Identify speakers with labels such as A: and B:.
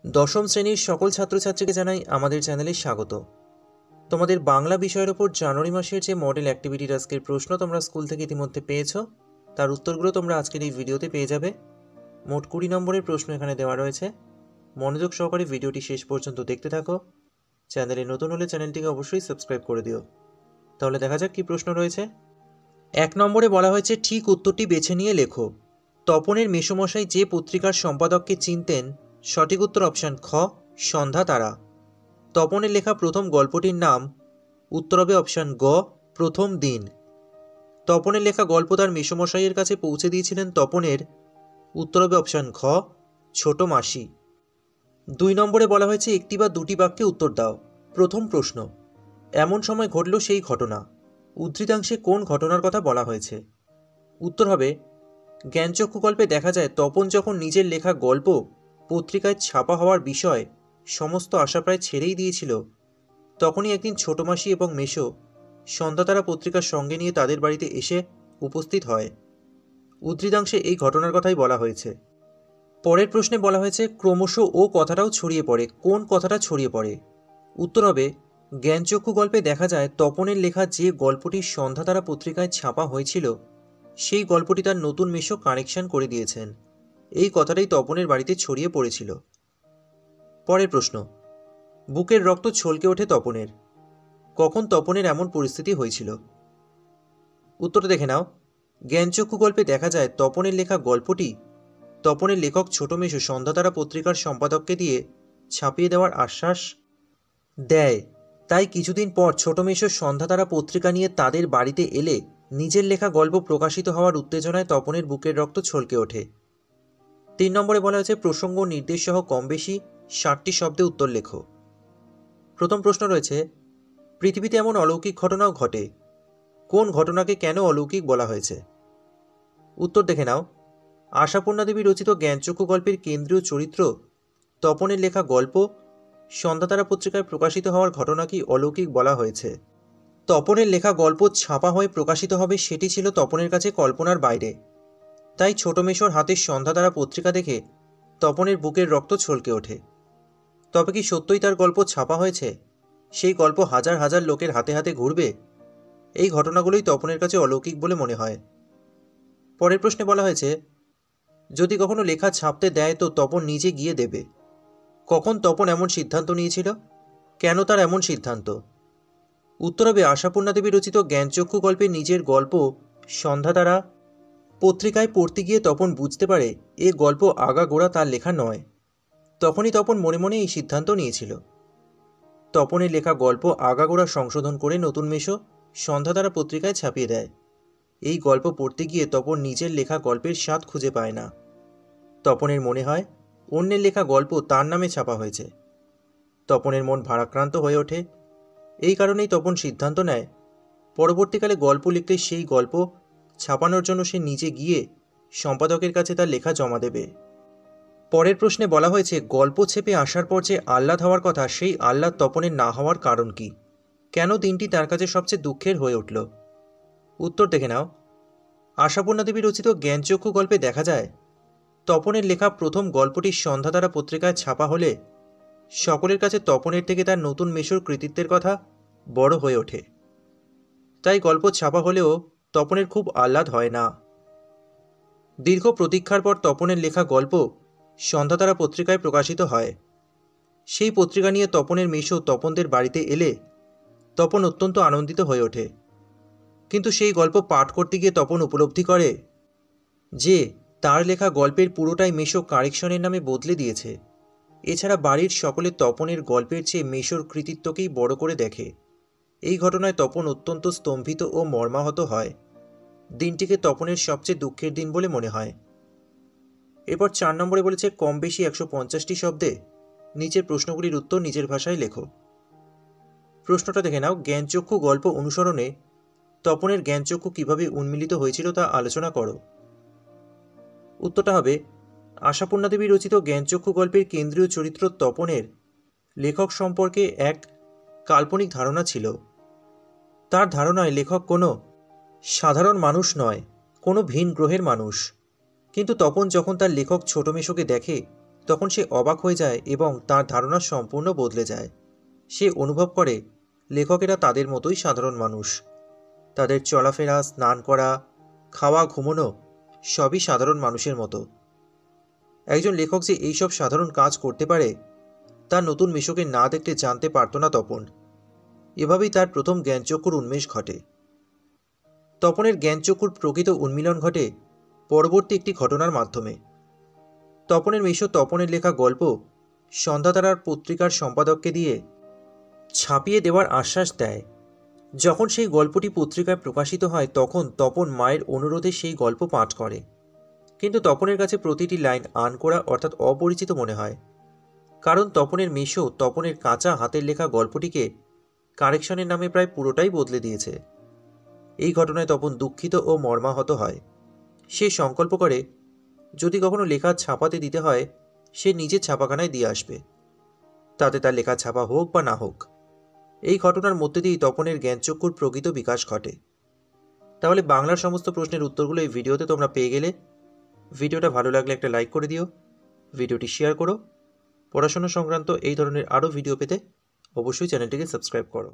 A: দশম শ্রেণীর সকল ছাত্রছাত্রীকে জানাই আমাদের চ্যানেলে স্বাগত। তোমাদের বাংলা বিষয়ের ওপর জানুয়ারি মাসের যে মডেল অ্যাক্টিভিটির আজকের প্রশ্ন তোমরা স্কুল থেকে ইতিমধ্যে পেয়েছো, তার উত্তরগুলো তোমরা আজকের এই ভিডিওতে পেয়ে যাবে। মোট 20 নম্বরের প্রশ্ন এখানে দেওয়া রয়েছে। মনোযোগ সহকারে ভিডিওটি শেষ পর্যন্ত দেখতে থাকো। চ্যানেলে নতুন হলে চ্যানেলটিকে অবশ্যই সাবস্ক্রাইব করে দিও। তাহলে দেখা যাক কি প্রশ্ন রয়েছে। 1 নম্বরে বলা হয়েছে ঠিক উত্তরটি বেছে নিয়ে লেখো। তপনের মেসোমশাই যে পত্রিকার সম্পাদককে চিনতেন, সঠিক উত্তর অপশান খ, সন্ধ্যা তারা। তপনের লেখা প্রথম গল্পটির নাম, উত্তর হবে অপশান গ, প্রথম দিন। তপনের লেখা গল্প তার মেসোমশাইয়ের কাছে পৌঁছে দিয়েছিলেন তপনের, উত্তর হবে অপশান খ, ছোট মাসি। 2 নম্বরে বলা হয়েছে একটি বা দুটি বাক্যে উত্তর দাও। প্রথম প্রশ্ন, এমন সময় ঘটল সেই ঘটনা। উদ্ধৃতাংশে কোন ঘটনার কথা বলা হয়েছে? উত্তর হবে জ্ঞানচক্ষু গল্পে দেখা যায় তপন যখন নিজের লেখা গল্প পত্রিকায় ছাপা হওয়ার বিষয় সমস্ত আশা প্রায় ছেড়েই দিয়েছিল, তখনই একদিন ছোট মাসি এবং মেশো সন্ধ্যাতারা পত্রিকার সঙ্গে নিয়ে তাদের বাড়িতে এসে উপস্থিত হয়। উদ্ধৃতাংশে এই ঘটনার কথাই বলা হয়েছে। পরের প্রশ্নে বলা হয়েছে ক্রমশ ও কথাটাও ছড়িয়ে পড়ে। কোন কথাটা ছড়িয়ে পড়ে? উত্তর হবে জ্ঞানচক্ষু গল্পে দেখা যায় তপনের লেখা যে গল্পটি সন্ধ্যাতারা পত্রিকায় ছাপা হয়েছিল, সেই গল্পটি তার নতুন মেশো কারেকশন করে দিয়েছেন। এই কথাটাই তপনের বাড়িতে ছড়িয়ে পড়েছিল। পরের প্রশ্ন, বুকের রক্ত ছলকে ওঠে তপনের। কখন তপনের এমন পরিস্থিতি হয়েছিল? উত্তরটা দেখে নাও। জ্ঞানচক্ষু গল্পে দেখা যায় তপনের লেখা গল্পটি তপনের লেখক ছোট মেশো সন্ধ্যাতারা পত্রিকার সম্পাদককে দিয়ে ছাপিয়ে দেওয়ার আশ্বাস দেয়। তাই কিছুদিন পর ছোট মেশো সন্ধ্যাতারা পত্রিকা নিয়ে তাদের বাড়িতে এলে নিজের লেখা গল্প প্রকাশিত হওয়ার উত্তেজনায় তপনের বুকের রক্ত ছলকে ওঠে। 3 নম্বরে বলা হয়েছে প্রসঙ্গ নির্দেশ সহ কম বেশি 60টি শব্দে উত্তর লেখো। প্রথম প্রশ্ন রয়েছে পৃথিবীতে এমন অলৌকিক ঘটনাও ঘটে। কোন ঘটনাকে কেন অলৌকিক বলা হয়েছে? উত্তর দেখে নাও। আশাপূর্ণা দেবী রচিত জ্ঞানচক্ষু গল্পের কেন্দ্রীয় চরিত্র তপনের লেখা গল্প সন্ধ্যাতারা পত্রিকায় প্রকাশিত হওয়ার ঘটনাকেই অলৌকিক বলা হয়েছে। তপনের লেখা গল্প ছাপা হয়ে প্রকাশিত হবে সেটি ছিল তপনের কাছে কল্পনার বাইরে। তাই ছোট মেশোর হাতের সন্ধ্যাতারা পত্রিকা দেখে তপনের বুকের রক্ত ছলকে ওঠে। তবে কি সত্যই তার গল্প ছাপা হয়েছে? সেই গল্প হাজার হাজার লোকের হাতে হাতে ঘুরবে? এই ঘটনাগুলোই তপনের কাছে অলৌকিক বলে মনে হয়। পরের প্রশ্নে বলা হয়েছে যদি কখনো লেখা ছাপতে দেয় তো তপন নিজে গিয়ে দেবে। কখন তপন এমন সিদ্ধান্ত নিয়েছিল? কেন তার এমন সিদ্ধান্ত? উত্তর হবে আশাপূর্ণা দেবী রচিত জ্ঞানচক্ষু গল্পে নিজের গল্প সন্ধ্যাতারা পত্রিকায় পড়তে গিয়ে তপন বুঝতে পারে এ গল্প আগাগোড়া তার লেখা নয়। তখনই তপন মনে মনে এই সিদ্ধান্ত নিয়েছিল। তপনের লেখা গল্প আগাগোড়া সংশোধন করে নতুন মেশো সন্ধ্যাতারা পত্রিকায় ছাপিয়ে দেয়। এই গল্প পড়তে গিয়ে তপন নিজের লেখা গল্পের স্বাদ খুঁজে পায় না। তপনের মনে হয় অন্যের লেখা গল্প তার নামে ছাপা হয়েছে। তপনের মন ভারাক্রান্ত হয়ে ওঠে। এই কারণেই তপন সিদ্ধান্ত নেয় পরবর্তীকালে গল্প লিখলে সেই গল্প ছাপানোর জন্য সে নিজে গিয়ে সম্পাদকের কাছে তার লেখা জমা দেবে। পরের প্রশ্নে বলা হয়েছে গল্প ছেপে আসার পর যে আহ্লাদ হওয়ার কথা, সেই আহ্লাদ তপনের না হওয়ার কারণ কি? কেন দিনটি তার কাছে সবচেয়ে দুঃখের হয়ে উঠল? উত্তর দেখে নাও। আশাপূর্ণা দেবী রচিত জ্ঞানচক্ষু গল্পে দেখা যায় তপনের লেখা প্রথম গল্পটি সন্ধ্যাতারা পত্রিকায় ছাপা হলে সকলের কাছে তপনের থেকে তার নতুন মেশোর কৃতিত্বের কথা বড় হয়ে ওঠে। তাই গল্প ছাপা হলেও তপনের খুব আহ্লাদ হয় না। দীর্ঘ প্রতীক্ষার পর তপনের লেখা গল্প সন্ধ্যাতারা পত্রিকায় প্রকাশিত হয়। সেই পত্রিকা নিয়ে তপনের মেশো তপনদের বাড়িতে এলে তপন অত্যন্ত আনন্দিত হয়ে ওঠে। কিন্তু সেই গল্প পাঠ করতে গিয়ে তপন উপলব্ধি করে যে তার লেখা গল্পের পুরোটাই মেশো কারেকশনের নামে বদলে দিয়েছে। এছাড়া বাড়ির সকলে তপনের গল্পের চেয়ে মেশোর কৃতিত্বকেই বড় করে দেখে। এই ঘটনায় তপন অত্যন্ত স্তম্ভিত ও মর্মাহত হয়। দিনটিকে তপনের সবচেয়ে দুঃখের দিন বলে মনে হয়। এরপর 4 নম্বরে বলেছে কম বেশি 150টি শব্দে নিচের প্রশ্নগুলির উত্তর নিজের ভাষায় লেখো। প্রশ্নটা দেখে নাও। জ্ঞানচক্ষু গল্প অনুসরণে তপনের জ্ঞানচক্ষু কিভাবে উন্মিলিত হয়েছিল তা আলোচনা করো। উত্তরটা হবে আশাপূর্ণা দেবী রচিত জ্ঞানচক্ষু গল্পের কেন্দ্রীয় চরিত্র তপনের লেখক সম্পর্কে এক কাল্পনিক ধারণা ছিল। তার ধারণায় লেখক কোনো সাধারণ মানুষ নয়, কোনো ভিন গ্রহের মানুষ। কিন্তু তপন যখন তার লেখক ছোট মেশোকে দেখে তখন সে অবাক হয়ে যায় এবং তার ধারণা সম্পূর্ণ বদলে যায়। সে অনুভব করে লেখকেরা তাদের মতোই সাধারণ মানুষ। তাদের চলাফেরা, স্নান করা, খাওয়া, ঘুমানো সবই সাধারণ মানুষের মতো। একজন লেখক যে এইসব সাধারণ কাজ করতে পারে তার নতুন মিশকে না দেখলে জানতে পারত না তপন। এভাবেই তার প্রথম জ্ঞানচক্ষুর উন্মেষ ঘটে। তপনের জ্ঞানচক্ষুর প্রকৃত উন্মিলন ঘটে পরবর্তী একটি ঘটনার মাধ্যমে। তপনের মিশো তপনের লেখা গল্প সন্ধ্যাতারার পত্রিকার সম্পাদককে দিয়ে ছাপিয়ে দেওয়ার আশ্বাস দেয়। যখন সেই গল্পটি পত্রিকায় প্রকাশিত হয় তখন তপন মায়ের অনুরোধে সেই গল্প পাঠ করে, কিন্তু তপনের কাছে প্রতিটি লাইন আনকোড়া অর্থাৎ অপরিচিত মনে হয়, কারণ তপনের মিশো তপনের কাঁচা হাতের লেখা গল্পটিকে কারেকশনের নামে প্রায় পুরোটাই বদলে দিয়েছে। এই ঘটনায় তপন দুঃখিত ও মর্মাহত হয়। সে সংকল্প করে যদি কখনো লেখা ছাপাতে দিতে হয় সে নিজের ছাপাখানায় দিয়ে আসবে, তাতে তার লেখা ছাপা হোক বা না হোক। এই ঘটনার মধ্যে দিয়েই তপনের জ্ঞানচক্ষুর প্রকৃত বিকাশ ঘটে। তাহলে বাংলার সমস্ত প্রশ্নের উত্তরগুলো এই ভিডিওতে তোমরা পেয়ে গেলে। ভিডিওটা ভালো লাগলে একটা লাইক করে দিও, ভিডিওটি শেয়ার করো। পড়াশোনা সংক্রান্ত এই ধরনের আরও ভিডিও পেতে অবশ্যই চ্যানেলটিকে সাবস্ক্রাইব করো।